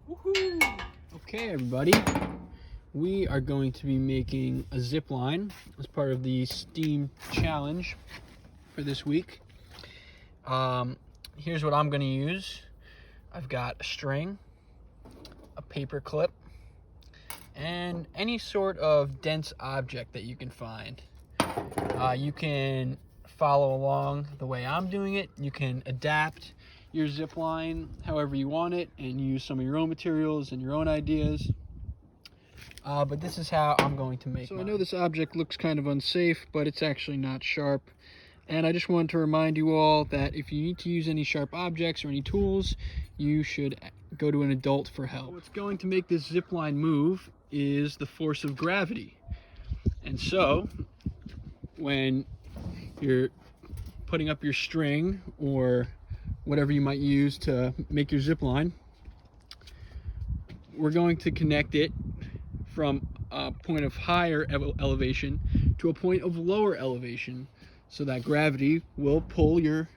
Woohoo! Okay, everybody, we are going to be making a zip line as part of the STEAM challenge for this week. Here's what I'm going to use. I've got a string, a paper clip, and any sort of dense object that you can find. You can follow along the way I'm doing it. You can adapt your zip line however you want it and use some of your own materials and your own ideas. But this is how I'm going to make mine. I know this object looks kind of unsafe, but it's actually not sharp. And I just wanted to remind you all that if you need to use any sharp objects or any tools, you should go to an adult for help. What's going to make this zip line move is the force of gravity. And so, when you're putting up your string or whatever you might use to make your zip line, we're going to connect it from a point of higher elevation to a point of lower elevation so that gravity will pull your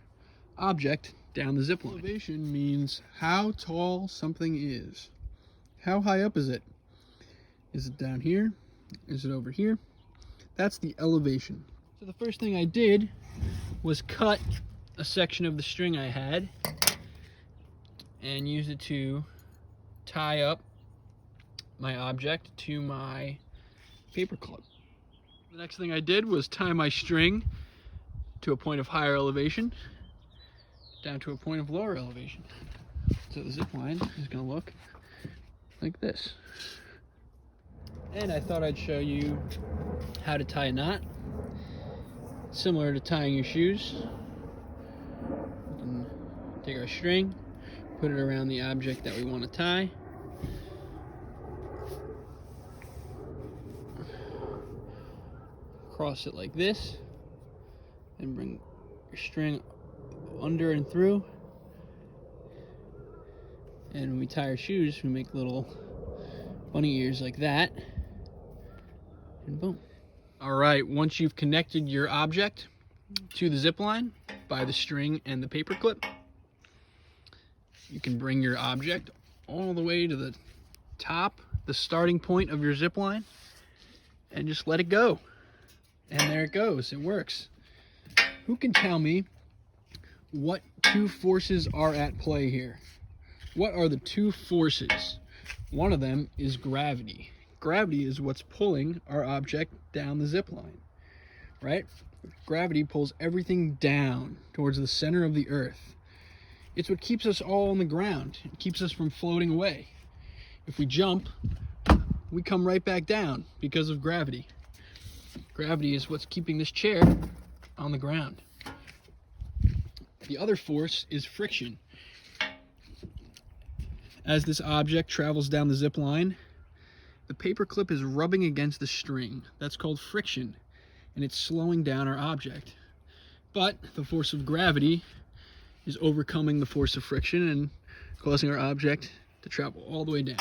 object down the zip line. Elevation means how tall something is. How high up is it? Is it down here? Is it over here? That's the elevation. So the first thing I did was cut a section of the string I had and use it to tie up my object to my paper clip. The next thing I did was tie my string to a point of higher elevation down to a point of lower elevation. So the zip line is going to look like this. And I thought I'd show you how to tie a knot, similar to tying your shoes. We can take our string, put it around the object that we want to tie. Cross it like this, and bring your string under and through. And when we tie our shoes, we make little bunny ears like that, and boom. All right, once you've connected your object to the zip line by the string and the paper clip, you can bring your object all the way to the top, the starting point of your zip line, and just let it go. And there it goes, it works. Who can tell me what two forces are at play here? What are the two forces? One of them is gravity. Gravity is what's pulling our object down the zip line, right? Gravity pulls everything down towards the center of the earth. It's what keeps us all on the ground. It keeps us from floating away. If we jump, we come right back down because of gravity. Gravity is what's keeping this chair on the ground. The other force is friction. As this object travels down the zip line, the paper clip is rubbing against the string. That's called friction, and it's slowing down our object. But the force of gravity is overcoming the force of friction and causing our object to travel all the way down.